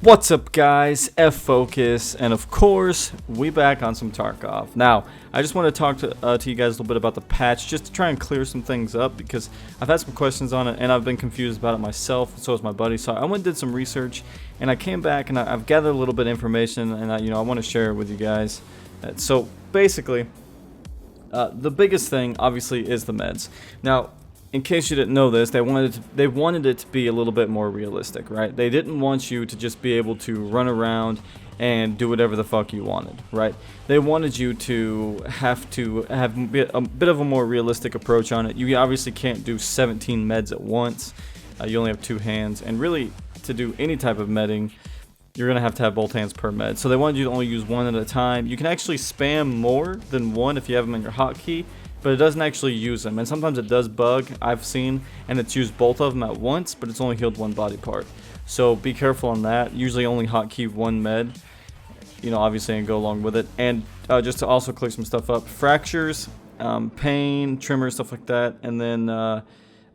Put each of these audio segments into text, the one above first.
What's up, guys? F Focus, and of course, we back on some Tarkov. Now, I just want to talk to you guys a little bit about the patch, just to try and clear some things up, because I've had some questions on it, and I've been confused about it myself, and so has my buddy. So I went and did some research, and I came back, and I've gathered a little bit of information, and I want to share it with you guys. So basically, the biggest thing, obviously, is the meds. Now, in case you didn't know this, they wanted it to be a little bit more realistic, right? They didn't want you to just be able to run around and do whatever the fuck you wanted, right? They wanted you to have a bit of a more realistic approach on it. You obviously can't do 17 meds at once. You only have 2 hands, and really, to do any type of medding, you're going to have both hands per med. So they wanted you to only use one at a time. You can actually spam more than one if you have them in your hotkey, but it doesn't actually use them, and sometimes it does bug, I've seen, and it's used both of them at once, but it's only healed one body part. So be careful on that. Usually only hotkey one med, obviously, and go along with it. And just to also clear some stuff up, fractures, pain, tremors, stuff like that, and then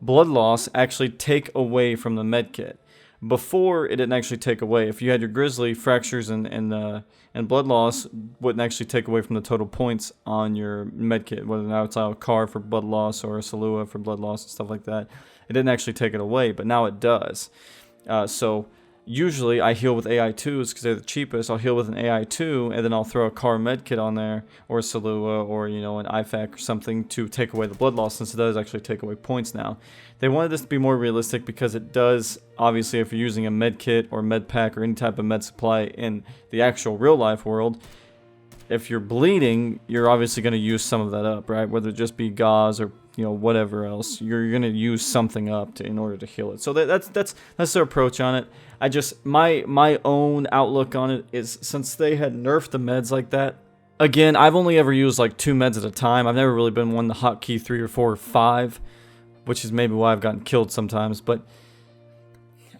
blood loss actually take away from the med kit. Before, it didn't actually take away. If you had your grizzly, fractures and blood loss wouldn't actually take away from the total points on your medkit, whether now it's a car for blood loss or a Salua for blood loss and stuff like that. It didn't actually take it away, but now it does. So usually I heal with AI2s because they're the cheapest. I'll heal with an AI2 and then I'll throw a car medkit on there, or a Salua, or an IFAC or something to take away the blood loss, since it does actually take away points now. They wanted this to be more realistic because it does, obviously, if you're using a med kit or med pack or any type of med supply in the actual real life world, if you're bleeding, you're obviously going to use some of that up, right? Whether it just be gauze or whatever else, you're going to use something up in order to heal it. So that's their approach on it. I just my own outlook on it is, since they had nerfed the meds like that. Again, I've only ever used like 2 meds at a time. I've never really been one to hotkey 3 or 4 or 5. Which is maybe why I've gotten killed sometimes, but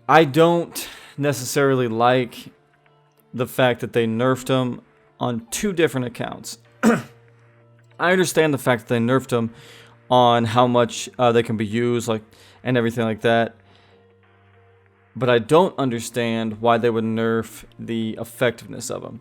I don't necessarily like the fact that they nerfed them on 2 different accounts. I understand the fact that they nerfed them on how much they can be used, and everything like that, but I don't understand why they would nerf the effectiveness of them.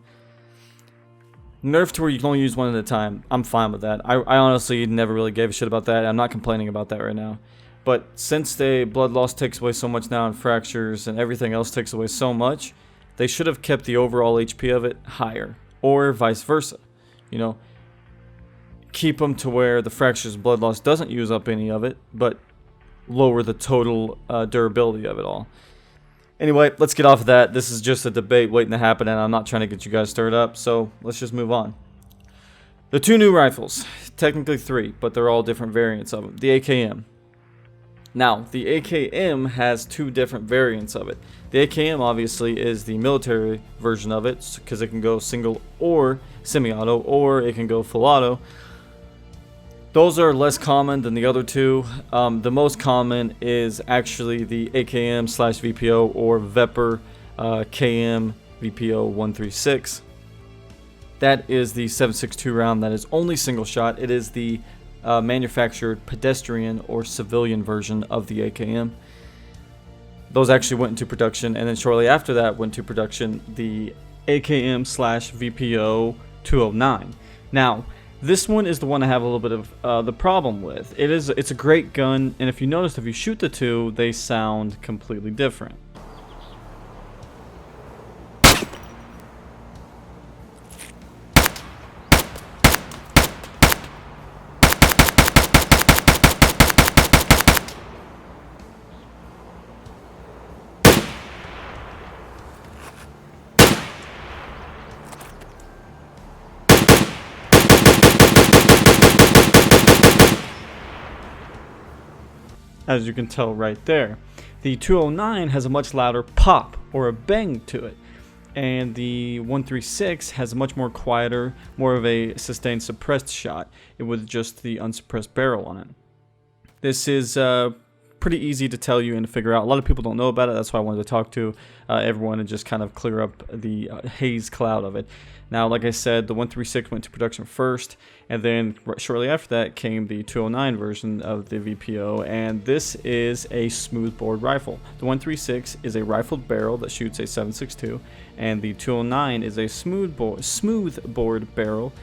Nerf to where you can only use one at a time, I'm fine with that. I honestly never really gave a shit about that. I'm not complaining about that right now. But since blood loss takes away so much now, and fractures and everything else takes away so much, they should have kept the overall HP of it higher. Or vice versa. Keep them to where the fractures and blood loss doesn't use up any of it, but lower the total durability of it all. Anyway, let's get off of that. This is just a debate waiting to happen, and I'm not trying to get you guys stirred up, so let's just move on. The 2 new rifles, technically 3, but they're all different variants of them. The AKM. Now, the AKM has 2 different variants of it. The AKM, obviously, is the military version of it, because it can go single or semi-auto, or it can go full auto. Those are less common than the other 2. The most common is actually the AKM/VPO or Vepr KM VPO 136. That is the 7.62 round that is only single shot. It is the manufactured pedestrian or civilian version of the AKM. Those actually went into production, and then shortly after that went to production the AKM/VPO 209. Now, this one is the one I have a little bit of the problem with. It's a great gun, and if you notice, if you shoot the 2, they sound completely different. As you can tell right there. The 209 has a much louder pop or a bang to it, and the 136 has a much more quieter, more of a sustained suppressed shot with just the unsuppressed barrel on it. This is pretty easy to tell you and to figure out. A lot of people don't know about it. That's why I wanted to talk to everyone and just kind of clear up the haze cloud of it. Now, like I said, the 136 went to production first, and then shortly after that came the 209 version of the VPO, and this is a smoothbore rifle. The 136 is a rifled barrel that shoots a 7.62, and the 209 is a smoothbore barrel,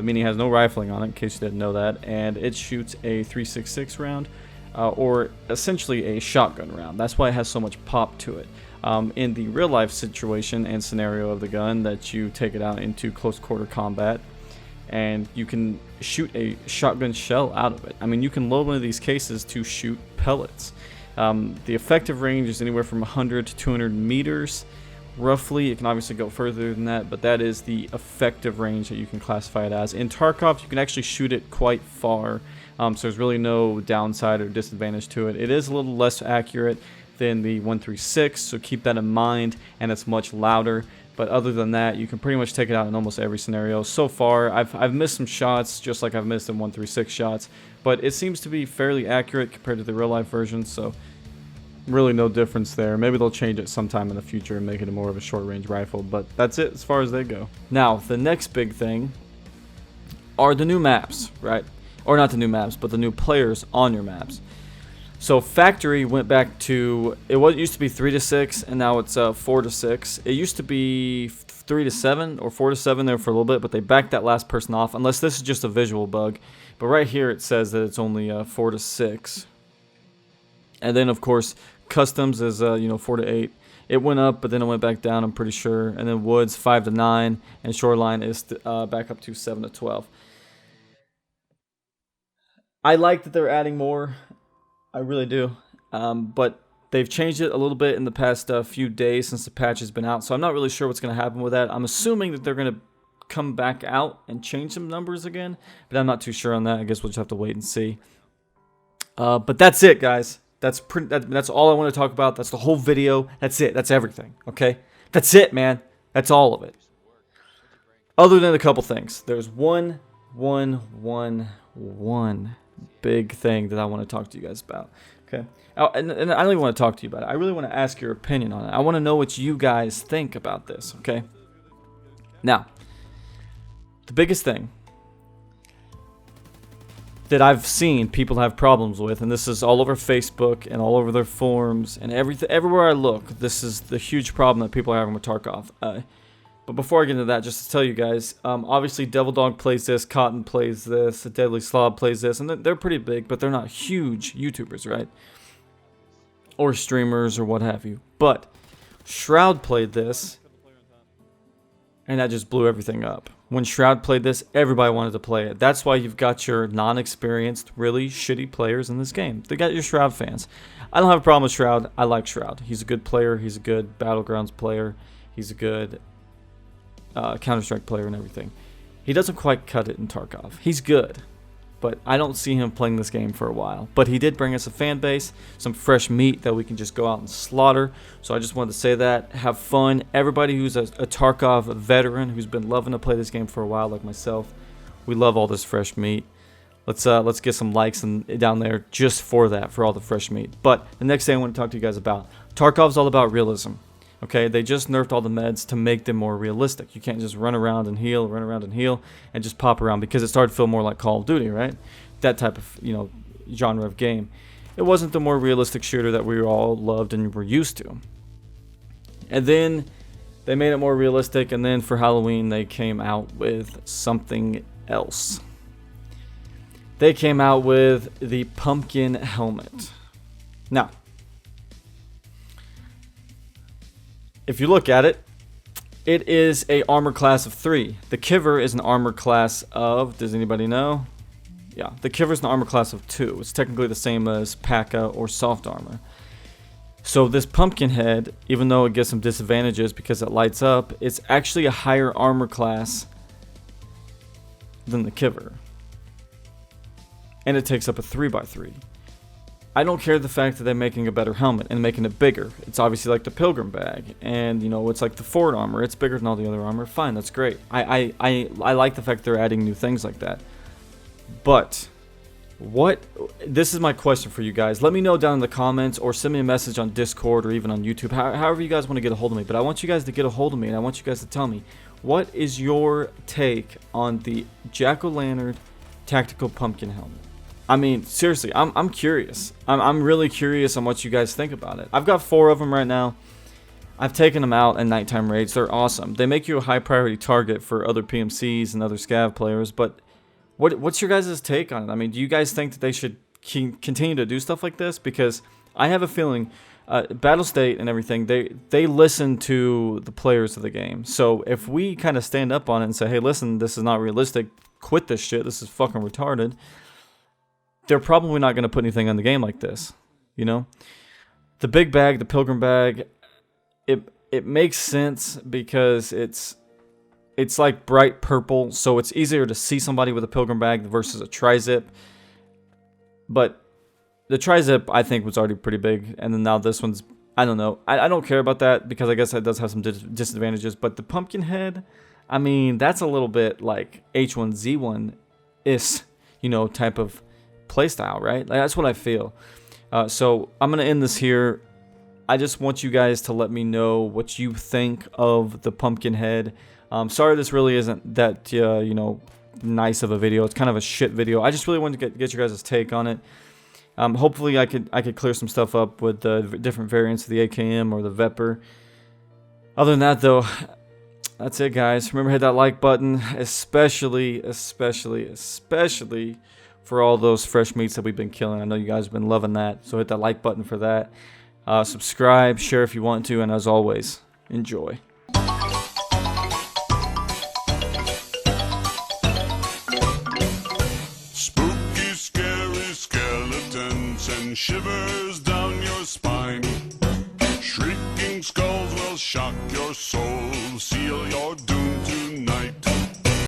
meaning it has no rifling on it, in case you didn't know that, and it shoots a 3.66 round, or essentially a shotgun round. That's why it has so much pop to it. In the real life situation and scenario of the gun, that you take it out into close quarter combat and you can shoot a shotgun shell out of it. I mean, you can load one of these cases to shoot pellets. The effective range is anywhere from 100 to 200 meters roughly. It can obviously go further than that, but that is the effective range that you can classify it as. In Tarkov, you can actually shoot it quite far, so there's really no downside or disadvantage to it. It is a little less accurate than the 136, so keep that in mind, and it's much louder. But other than that, you can pretty much take it out in almost every scenario. So far, I've missed some shots, just like I've missed in 136 shots, but it seems to be fairly accurate compared to the real life version, so really no difference there. Maybe they'll change it sometime in the future and make it more of a short range rifle, but that's it as far as they go. Now, the next big thing are the new maps, right? Or not the new maps, but the new players on your maps. So factory went back to, it used to be 3 to 6, and now it's 4 to 6. It used to be 3 to 7 or 4 to 7 there for a little bit, but they backed that last person off, unless this is just a visual bug. But right here it says that it's only 4 to 6. And then of course customs is 4 to 8. It went up, but then it went back down, I'm pretty sure. And then woods 5 to 9, and shoreline is back up to 7 to 12. I like that they're adding more. I really do, but they've changed it a little bit in the past few days since the patch has been out, so I'm not really sure what's going to happen with that. I'm assuming that they're going to come back out and change some numbers again, but I'm not too sure on that. I guess we'll just have to wait and see. But that's it, guys. That's all I want to talk about. That's the whole video. That's it. That's everything, okay? That's it, man. That's all of it. Other than a couple things. There's one big thing that I want to talk to you guys about. Okay, and I don't even want to talk to you about it. I really want to ask your opinion on it. I want to know what you guys think about this. Okay, now the biggest thing that I've seen people have problems with, and this is all over Facebook and all over their forums and everywhere I look, this is the huge problem that people are having with Tarkov. But before I get into that, just to tell you guys, obviously Devil Dog plays this, Cotton plays this, Deadly Slob plays this, and they're pretty big, but they're not huge YouTubers, right? Or streamers or what have you. But Shroud played this, and that just blew everything up. When Shroud played this, everybody wanted to play it. That's why you've got your non-experienced, really shitty players in this game. They got your Shroud fans. I don't have a problem with Shroud. I like Shroud. He's a good player. He's a good Battlegrounds player. He's a good Counter-Strike player and everything. He doesn't quite cut it in Tarkov. He's good, but I don't see him playing this game for a while. But he did bring us a fan base, some fresh meat that we can just go out and slaughter. So I just wanted to say that. Have fun. Everybody who's a Tarkov veteran who's been loving to play this game for a while, like myself, we love all this fresh meat. Let's get some likes down there just for that, for all the fresh meat. But the next thing I want to talk to you guys about, Tarkov's all about realism. Okay, they just nerfed all the meds to make them more realistic. You can't just run around and heal, and just pop around, because it started to feel more like Call of Duty, right? That type of, genre of game. It wasn't the more realistic shooter that we all loved and were used to. And then they made it more realistic, and then for Halloween they came out with something else. They came out with the pumpkin helmet. Now, if you look at it, it is a armor class of 3. The Kiver is an armor class of, does anybody know? Yeah, the Kiver is an armor class of 2. It's technically the same as P.A.C.A. or soft armor. So this pumpkin head, even though it gets some disadvantages because it lights up, it's actually a higher armor class than the Kiver. And it takes up a 3x3. I don't care the fact that they're making a better helmet and making it bigger. It's obviously like the Pilgrim bag, and it's like the Ford armor. It's bigger than all the other armor. Fine, that's great. I like the fact they're adding new things like that. But This is my question for you guys. Let me know down in the comments or send me a message on Discord or even on YouTube, however you guys want to get a hold of me. But I want you guys to get a hold of me, and I want you guys to tell me, what is your take on the jack-o'-lantern tactical pumpkin helmet? I mean, seriously, I'm curious. I'm really curious on what you guys think about it. I've got 4 of them right now. I've taken them out in nighttime raids. They're awesome. They make you a high priority target for other PMCs and other scav players, but what's your guys' take on it? I mean, do you guys think that they should continue to do stuff like this? Because I have a feeling Battle State and everything, they listen to the players of the game. So if we kind of stand up on it and say, hey, listen, this is not realistic, quit this shit, this is fucking retarded, they're probably not going to put anything on the game like this, you know? The big bag, the pilgrim bag, it makes sense because it's like bright purple, so it's easier to see somebody with a pilgrim bag versus a tri-zip. But the tri-zip, I think, was already pretty big, and then now this one's, I don't know. I don't care about that because I guess that does have some disadvantages. But the pumpkin head, I mean, that's a little bit like H1Z1 is, you know, type of playstyle, right? Like, that's what I feel. So I'm gonna end this here. I just want you guys to let me know what you think of the pumpkin head. Sorry this really isn't that, you know, nice of a video. It's kind of a shit video. I just really wanted to get your guys' take on it. Hopefully I could clear some stuff up with the different variants of the AKM or the Vepr. Other than that, though, that's it, guys. Remember, hit that like button, especially for all those fresh meats that we've been killing. I know you guys have been loving that, so hit that like button for that. Subscribe, share if you want to, and as always, enjoy. Spooky, scary skeletons and shivers down your spine. Shrieking skulls will shock your soul, seal your